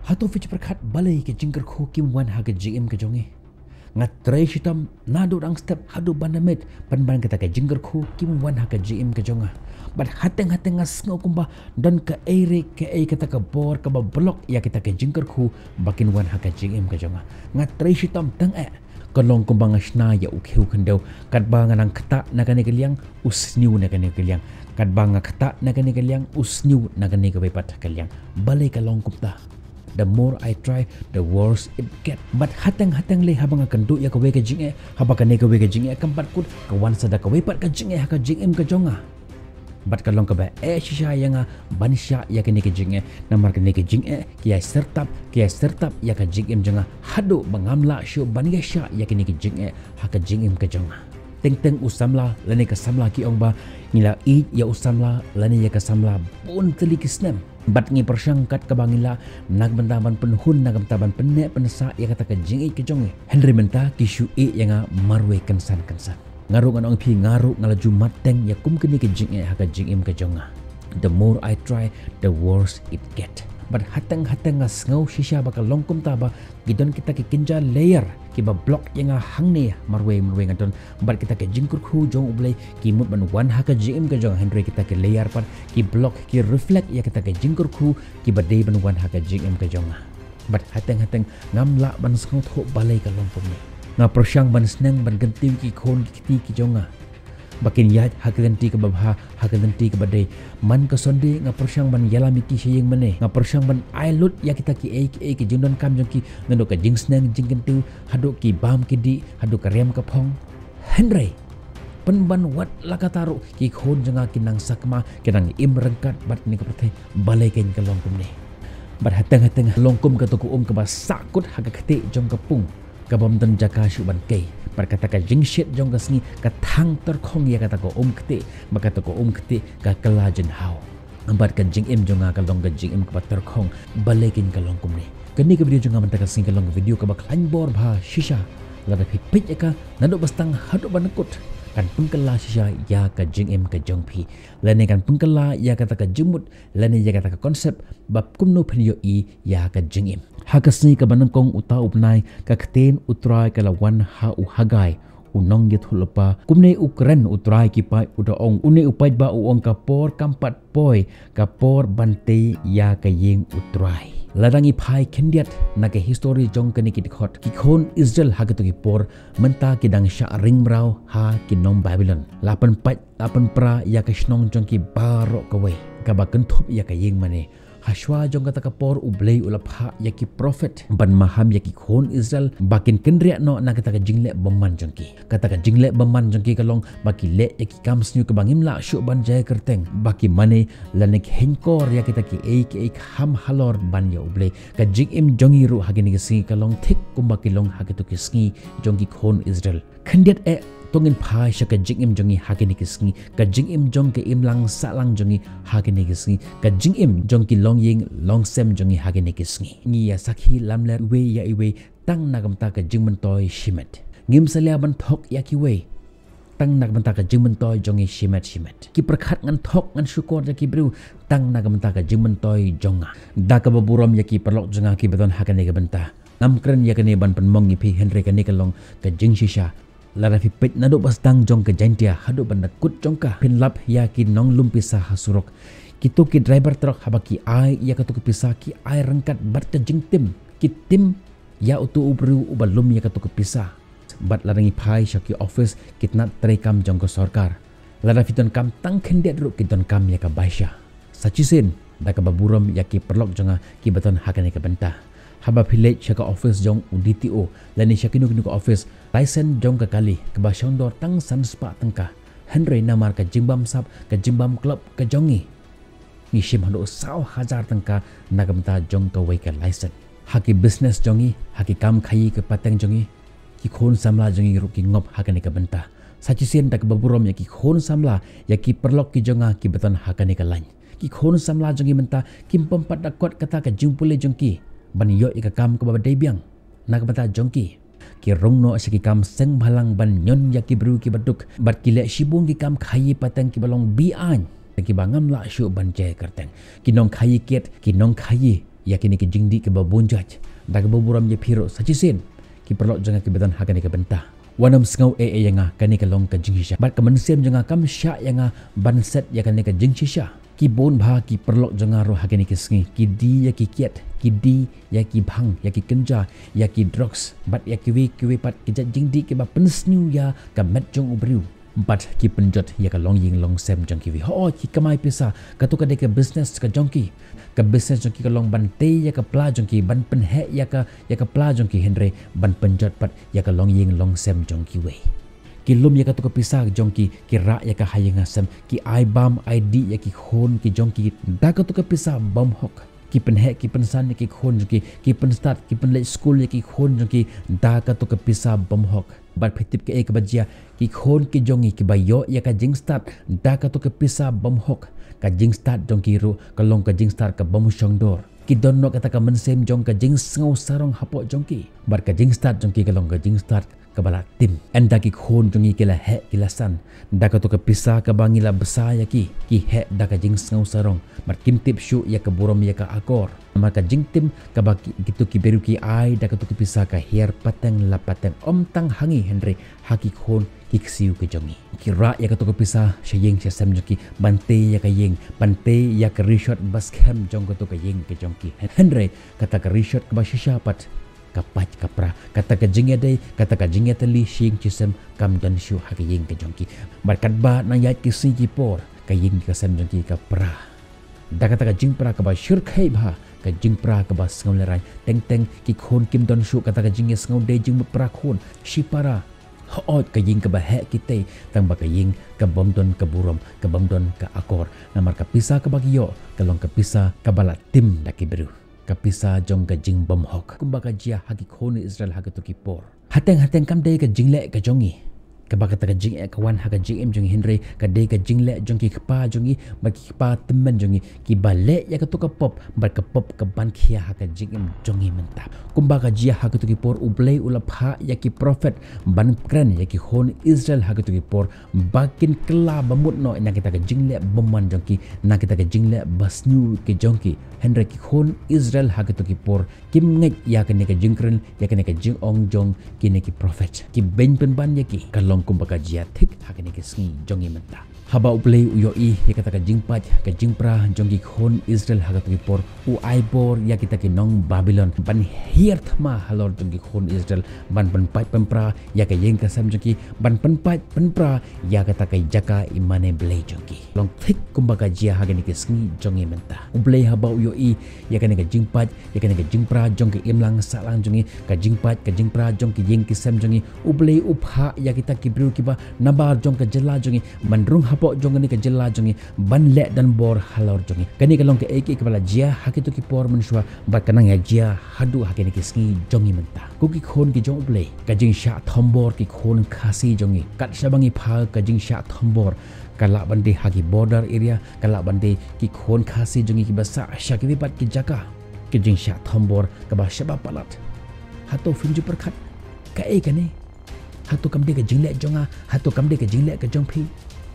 Hatu fich perkat balai ke jingker khu kim wan ha ke GM ke jongi. Ngat tray shitam nadu rang step hadu bandamet pan kata ke jingker khu kim wan ha ke GM ke jonga. But hateng ngas ngau kumba dan ke ere ke kata ke bor ke blok ya kita ke jingker khu bakin wan ha ke GM ke jonga. Ngat tray shitam tang kalong kumbang asna ya ukhiu khandau kat banga nang khata nagane kaliang usniu nagane kaliang kat banga khata nagane kaliang usniu nagane ke bepat kaliang balai kalong kumta. The more I try, the worse it get. But hatang le habang akan ya kawe ke jinge, habakane kawe ke jinge kampat kut kawan sada kawe pat ke jinge ha ke jingem ke jonga. But kalong ka ba shisha yang bansha ya kene ke jinge, namar kene ke jinge kia sertap ya ke jingem jonga. Hadu bangamla shu baniga sha ya kene ke jinge ha ke jingem ke jonga. Teng usamla lane ke samla ki ong ba ngila I ya usamla lane ya ke samla pun teli kisnem. Bat ngi persangkat ke bangila nag bentaban penhun nag bentaban penne penesa ya kata ke jingi ke jonge. Henry menta kisu yang marwe kensan ngaru ngan ong pi ngaru ngalaju mateng ya kum kini ke jingi ha ke jingim ke jonga. The more I try, the worse it get. But hateng ngas ngau shisha bakal longkum taba gidon kita ke kinja layer kiba blok yang hangne marwe ngadon bat kita ke jingkur khu jong ublay ki mut ban wan ha ke jingim ke jong Henry kita ke layer pan ki blok ki reflect ya kita ke jingkur khu ki badai ban wan ha ke jingim ke jonga. But hateng ngamla ban ngau tho balai ka longkum ni nga prosyang ban sneng ban gentiu ki khon ki jonga. Bakin yat hakanti ke babha hakanti ke badai man ke sonde nga persyang ban yala miti syeng mane nga persyang ban ailut ya kita ki ke jundon kam jong ki ngendo ke jingsneng jingkentu hadu ki bam ki di hadu ke rem ke phong Henry penban wat lakataru ki khon janga kinang sakma kinang im rengkat bat ni ke pathe balai ken ke longkum ni bat hateng longkum ke tuku ke ba sakut hakakte jong ke pung ke bam ten jaka syu ban kei berkata ka jingshit jong kasngi ka thang terkhong ya kata ko kete bakata ko kete ka kalajen hau ambat ka jingim jonga ka long ka jingim ka terkhong balekin ka long kumni kani ka video jonga mantaka sing ka long video ka baklan bor bha shisha lada pipit ka nado bastang hadu banakut kan pengkala shisha ya ka jingim ka jongpi lane kan pengkala ya kata ka jumut lane ya kata ka konsep bab kumno phenyo ya ka jingim hakasni ka banangkong uta upnai ka kten utrai ka lawan ha u hagai unong yethulpa kumne ukren utrai ki pai udaong une upai ba uong kapor kampat poi kapor bante ya ka yeng utrai ladangi pai kendiat naga history jong kani ki dikhot ki khon Israel hagatu ki por menta ki dang sha ring brau ha ki nom Babylon lapan pra ya ka snong jong ki baro kawe ka baken thop ya ka yeng mane Hashwa jong kata kapor ublay ulapha yaki prophet ban maham yaki khon Israel bakin kendria no na kata ka jingle beman jongki kata ka jingle beman jongki kalong baki le yaki kamsnyu ke bangim la syu ban jaya kerteng baki mane lanek henkor ya kita ki ek ham halor ban ya ublay ka jingim jongi ru hagini kisi kalong thik kumbaki long hagitu kisngi jongki khon Israel khandiat tongin phai shaka jingim jongi hagini kisngi ka jingim jong ke imlang salang jongi hagini kisngi ka jingim jong ki long ying long sem jongi hagini kisngi ngi ya sakhi lamler we ya iwe tang nagamta ka jingmentoy shimet ngim salia ban thok ya ki we tang nagamta ka jingmentoy jongi shimet ki prakhat ngan thok ngan syukur ya ki bru tang nagamta ka jingmentoy jonga da ka baburom ya ki perlok jonga ki beton hagani ka benta namkren ya kane ban penmong pi Henry kane kalong ka jing shisha lara fi pet nado bastang jong ke jantia hado banda kut jongka pinlap ya ki nong lumpisa hasurok kitu ki driver truk habaki ai ya katu ki pisa ki ai rengkat bat ke jingtim ki tim ya utu ubru ubalum ya katu ki pisa bat larangi pai syaki office kitna trekam jong ke sorkar lara fiton kam tang khendet ru kiton kam ya ka baisha sachisin da ka baburam ya ki perlok jonga ki beton hakane ka benta haba village syaka office jong UDTO lani syakinu ke office license jong ke kali ke basyondor tang san spa tengka Henry namar ke jimbam sap ke jimbam club ke jongi ngishim hando saw hajar tengka nagamta jong ke wei ke license haki business jongi haki kam khayi ke pateng jongi ki khon samla jongi ruki ngop hakani ke benta sachisen dak baburom ya ki khon samla ya ki perlok ki jonga ki beton hakani ke lain ki khon samla jongi menta kim pempat dakot kata ke jumpule jongki ban yo ika kam ke babadai biang nak bata jongki ki rongno asiki kam seng bhalang ban nyon ya ki bru ki baduk bat ki le shibung ki kam khayi patang ki balong bi an ki bangam la syu ban jay kerteng ki nong khayi ket ki nong khayi yakini ke jingdi ke babunjaj dak baburam ye phiro sachisin ki perlok janga ke bedan hakani ke bentah wanam sengau yanga kani ke long ke jinghisha bat ke mensem janga kam sya yanga banset yakani ke jinghisha ki bon bha ki perlok janga ro hakani ke sengi ki di ya ki kiat ki di ya ki bhang ya ki kenja ya ki drugs bat ya ki we pat ki jingdi ke ba pensnu ya ka met jong ubriu empat ki penjot ya ka long ying long sem jong ki ho ki kamai pisa ka tu ka de ke business ka jongki ka business jongki ka long ban te ya ka pla jongki ban pen he ya ka pla jongki henry ban penjot pat ya ka long ying long sem jongki we ki lum ya ka tu ka pisa jongki ki ra ya ka hayang sem ki ai bam id ya ki khon ki jongki da ka tu ka pisa bom hok ki pen he ki pen san ki khon jongki ki pen start ki pen le school ya ki khon jongki da ka tu ka pisa bom hok bat phitip ke ek bajia ki khon ki jongi ki bayo ya ka jing start da ka to ke pisa bom hok ka jing start jong ki ru ka long ka jing start ka bom shongdor ki donno kata ka mensem jong ka jing ngau sarong hapo jong ki bar ka jing start jong ki ka long ka jing start ka bala tim enda ki khon jongi ki la he ki la san da ka to ke pisa ka bangila besa ya ki he da ka jing ngau sarong bar kim tip shu ya ka burom ya ka akor maka jing tim ka baki gitu ki beru ki ai da ka to ki pisa ka her pateng la pateng om tang hangi henry haki khon ki ksiu ke jongi ki ra ya ka to ki pisa shayeng se sem joki bante ya ka yeng bante ya ka rishot bas kem jong ka to ka yeng ke jongki henry kata ka rishot ka ba shisha pat kapat kapra kata ka jingya dai kata ka jingya tali shing chisem kam dan shu haki yeng ke jongki barkat ba na ya ki si ki por ka yeng ka sem jongki ka pra da kata ka jing pra ka ba shur khai bha ka jing pra ka ba sngau lerai teng teng ki khon kim don shu kata ka jing sngau de jing pra khon shi para hot ka jing ka ba he kite tang ba ka jing ka bom don ka burom ka bom don ka akor namar ka pisa ka bagyo ka long ka pisa ka bala tim da ki beru ka pisa jong ka jing bom hok kumba ka jia haki khon Israel haki to ki por hateng kam de ka jing le ka jongi ka ba ka ta ka jing e ka wan ha ka jing em jong henry ka de ka jing le jong ki kpa jongi ba ki kpa temen jongi ki ba le ya ka to ka pop ba ka pop ka ban khia ha ka jing em jongi mentap kumba ka jia ha ka to ki por ublei ula pha ya ki prophet ban kran ya ki khon Israel ha ka to ki por bakin kla bamut no na kita ka jing le bomman jongki na kita ka jing le basnu ke jongki henry ki khon Israel ha ka to ki por kim ngek ya ka ne ka jing kran ya ka ne ka jing ong jong ki ne ki prophet ki ben pen ban ya ki kalong kumbaga jia thik hakani ke sngi jongi menta haba uplei uyoi ya kata ka jingpat ka jingpra jongi khon Israel haga tu por u aibor ya kita ki nong Babylon ban hier thma halor jongi khon Israel ban pat pempra ya ka yeng ka sam jongi ban pat penpra ya kata ka jaka imane blei jongi long thik kumbaga jia hakani ke sngi jongi menta uplei haba uyoi ya kana ka jingpat ya kana ka jingpra jongi imlang salang jongi ka jingpra jongi yeng ki sam jongi uplei upha ya kita ki bru ki ba nabar jong ka jela jongi mandrung hapo jong ni ka jela jongi ban le dan bor halor jongi kani ka long ka eki kepala jia hakitu ki por mensua ba kanang ya jia hadu hakini ki sngi jongi menta ku ki khon ki jong uplei ka jing sha thombor ki khon khasi jongi kat sabangi pha ka jing sha thombor kala bande hagi border area kala bande ki khon khasi jongi ki basa shaki pat ki jaka ki jing sha thombor ka ba shaba palat hato finju perkhat ka e kane hato kamde ka jingle jonga hato kamde ka jingle ka jongphi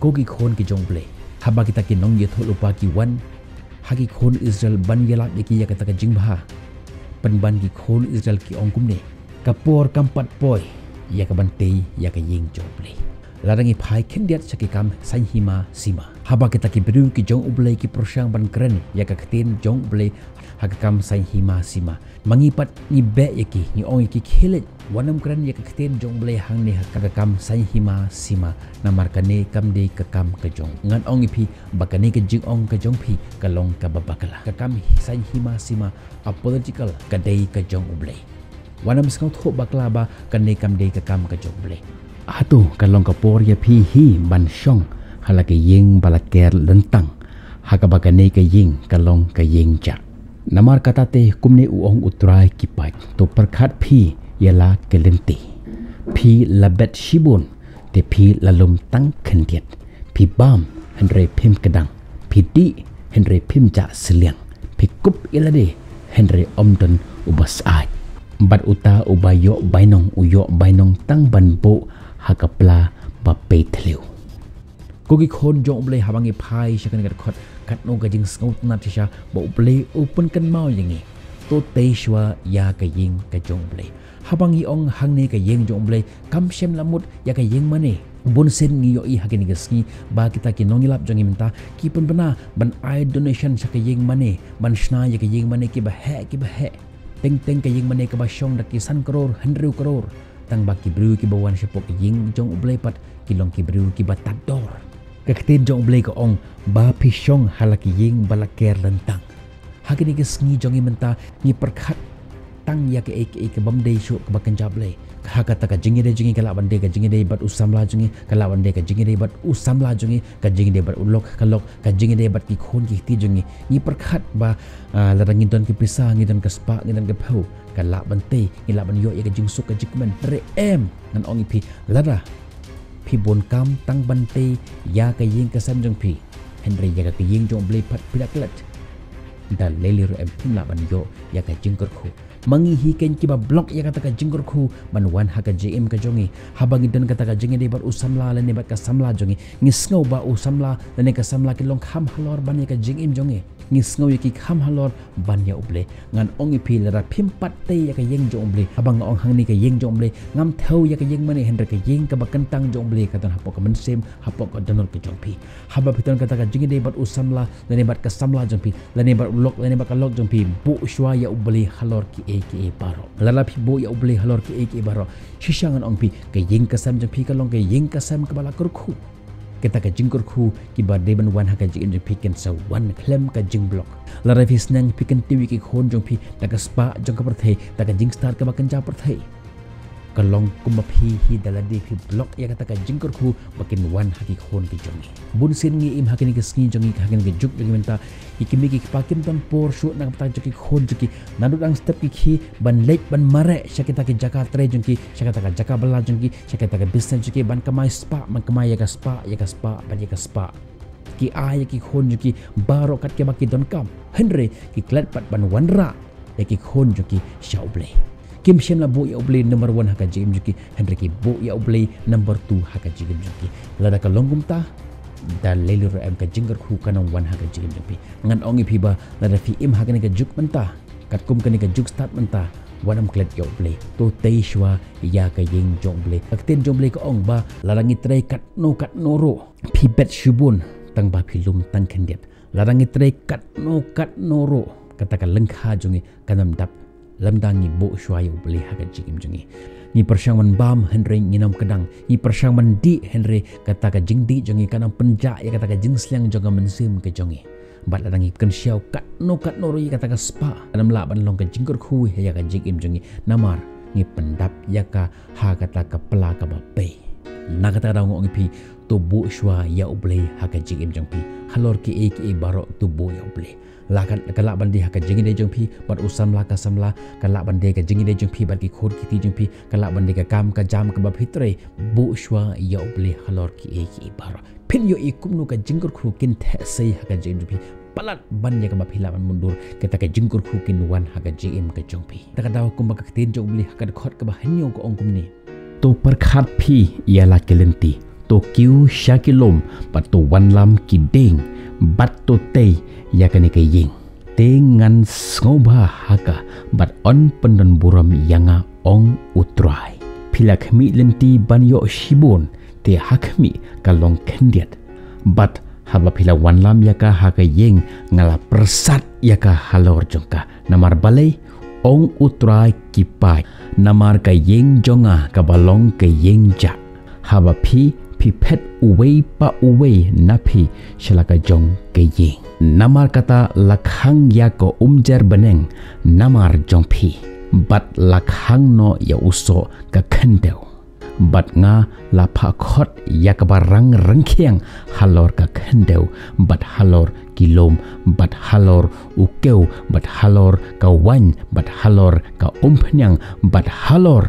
kogi khon ki jongle haba kita ki nong ye tholupa ki wan hagi khon Israel ban yala ki ya kata ka jingba penban ki khon Israel ki ongkumne kapor kampat poi ya ka bante ya ka ying jongle larangi phai khendiat saki kam sanhima sima haba kita ki beru ki jong uble ki prosyang ban kren ya ka kten jong uble hakam sanhima sima mangipat ni be yaki ni ong ki khilet wanam kren ya ka kten jong uble hang ne hakam sanhima sima namar kane kam de ka kam ka jong ngan ong phi bakane ka jing ong ka jong phi ka long ka babakala ka kam sanhima sima a political ka dei ka jong uble wanam skau tho bakla ba kane kam de ka kam ka jong uble atu kalong kapor ya phi hi ban shong halake yeng balaker lentang hakabakane ka yeng kalong ka yeng ja namar katate kumne uong utrai kipat to perkhat phi yala kelenti phi labet shibun te phi lalum tang khendiat phi bam henry phim kedang phi di henry phim ja seliang phi kup ilade henry omdon ubas ai bat uta ubayo bainong uyo bainong tang banbo hakapla bape thleu kogi khon jong ble habangi phai shakan gat khot kat no gajing scout na tisha bo ble open kan mau yangi to teishwa ya ka ying ka jongle habang iong hangne ka yeng jongle kam shem lamut ya ka yeng mane bunsen ngi yo i hagini gasni ba kita ki nongilap jongi minta ki pun bana ban ai donation sa ka yeng mane ban shna ya ka yeng mane ki ba he teng ka yeng mane ka ba shong da ki san crore 100 crore tang ba ki bru ki ba wan shapok yeng jong uble pat ki long ki bru ki ba tador ka ktin jong uble ka ong ba pi shong halaki yeng balaker lentang hagini gasni jongi minta ni perkhat tang ya ke bamdei shu ke bakan jable hakata ka jingi kala bande ka jingi bat usamla jungi kala bande ka jingi bat usamla jungi ka jingi bat ulok kalok ka jingi bat ki khon ki ti jungi ni perkhat ba larangin don ki pisa ngidon ka spa ngidon ka phau kala bante ila ban yo ya ka jing suk ka jikman re em nan ongi pi lara pi bon kam tang bante ya ka ying ka sam jung pi henry ya ka ying jong ble pat pilaklat dan leli ro em pun la ban yo ya ka jingkor khu mangihi ken kiba blok ya kata ka jingkor khu ban wan ha ka jm ka jongi habang idan kata ka jingi de bar usamla le ne bat ka samla jongi ngisngau ba usamla le ne ka samla ki long kham halor ban ya ka jingim jongi ngisngau ya ki kham halor ban ya uble ngan ongi pi la phim pat te ya ka yeng jong uble habang ong hang ni ka yeng jong uble ngam thau ya ka yeng mane hendra ka yeng ka ba kentang jong uble kata hapok ka mensem hapok ka donor ka jong pi haba piton kata ka jingi de bat usamla le ne bat ka samla jong pi le ne bat ulok le ne bat ka lok jong pi bu shwa ya uble halor ki aka baro lala pi bo ya uble halor ki aka baro shishangan ong pi ka yeng ka sam jong pi ka long ka yeng ka sam ka bala kurkhu kita ka jingkor khu ki ba deban wan ha ka jing jong pi ken sa wan klem ka jing blok lara fi snang pi ken tiwi ki khon jong pi ta ka spa jong ka perthei ta ka jing star ka ba kan ja perthei ka long kum phi hi dala de fi blok ya ka ta ka jingkor khu bakin wan ha ki khon ki jong bun sin ngi im ha ki skin jong ki ha ki juk jong menta ikimi ki pakim ton por shu na ta jong ki khon jong ki nadu dang step ki khi ban lek ban mare syakita ki jaka tre jong ki syakita ka jaka bala jong ki syakita ka business jong ki ban kamai spa man kamai ya ka spa ban ya ka spa ki ay ki khon jong ki baro kat ke baki don kam henry ki klat pat ban wanra ya ki khon jong ki shauble kim shem la bo ya uble number 1 haka jim juki henry ki bo ya uble number 2 haka jim juki lada ka longum ta da lelu ra em ka jingar khu kanang 1 haka jim juki ngan ongi phi ba lada fi im haka ni ka juk menta kat kum ka ni ka juk start menta wanam klet ya uble to teishwa ya ka ying jongle akten jongle ka ong ba larangi trai kat no ro phi bet shubun tang ba phi lum tang khendet larangi trai kat no ro kata ka lengkha jongi kanam dap lamdangi bo shwaya ubli haga jigim jungi ni persangman bam henry nginam kedang ni persangman di henry kata ka jingdi jungi kanang penja ya kata ka jingslang jonga mensim ke jongi bat ladangi ken syau kat no ro ya kata ka spa dalam laban long ka jingkur khu ya ka jigim jungi namar ni pendap ya ka ha kata ka pela ka bape na kata dang ngi pi to bo shwa ya ubli haga jigim jongpi halor ki aka baro to bo ya ubli lakan kala bandi haka jingi de jongpi bat usam la ka samla kala bandi ka jingi de jongpi bat ki khod ki ti jongpi kala bandi ka kam ka jam ka ba fitre bu shwa ya ubli halor ki eki baro pin yo ikum nu ka jingkur khu kin the sei haka jongpi palat ban ya ka ba philaban mundur kita ka jingkur khu kin wan haka jim ka jongpi ta ka daw kum ba ka tin jong ubli haka khot ka ba hanyo ko ong kum ni to perkhat phi ya la kelenti to kiu shakilom pat to wan lam ki ding bat to te ya kani ke ying tengan ngoba haka bat on pendon buram yanga ong utrai pilak mi lenti banyo shibon te hakmi kalong kendiat bat haba pila wan lam yaka haka ying ngala persat yaka halor jongka namar balai ong utrai kipai namar ka ying jonga kabalong ke ying ja haba pi pet uwei pa uwei napi shalaka jong ke ying namar kata lakhang ya ko umjar beneng namar jong pi bat lakhang no ya uso ka khendeu bat nga la pha khot ya ka barang rengkhiang halor ka khendeu bat halor kilom bat halor ukeu bat halor ka wan bat halor ka umpnyang bat halor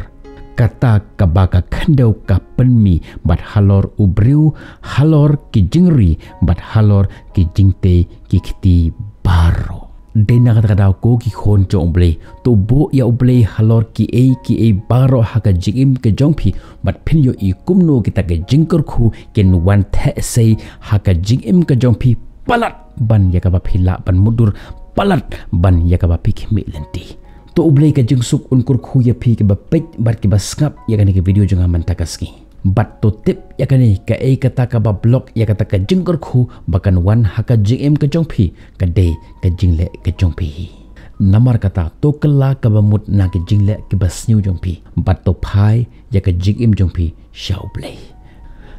kata kabaka khendeu ka penmi bat halor ubriu halor ki jingri bat halor ki jingte ki khti baro dena kata kata ko ki khon chong ble to bo ya uble halor ki a baro haka jigim ke jongpi bat phin yo I kumno kita ke jingkor khu ken wan the sei haka jigim ke jongpi palat ban ya ka ba phila ban mudur palat ban ya ka ba pik mi lenti to ublei ka jing suk unkur khu ya phi ke ba pej bat ke ba skap ya kan ke video jang man takaski bat to tip ya kan ka e kata ka ba blog ya kata ka jingkur khu bakan wan haka jm ka jong phi ka de ka jingle ka jong phi namar kata to kala ka ba mut na ke jingle ke ba sniu jong phi bat to phai ya ka jim jong phi shau play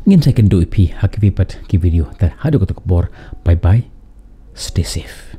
ngin sai kan do phi hak vi pat ki video tar hadu ko bor bye bye stay safe.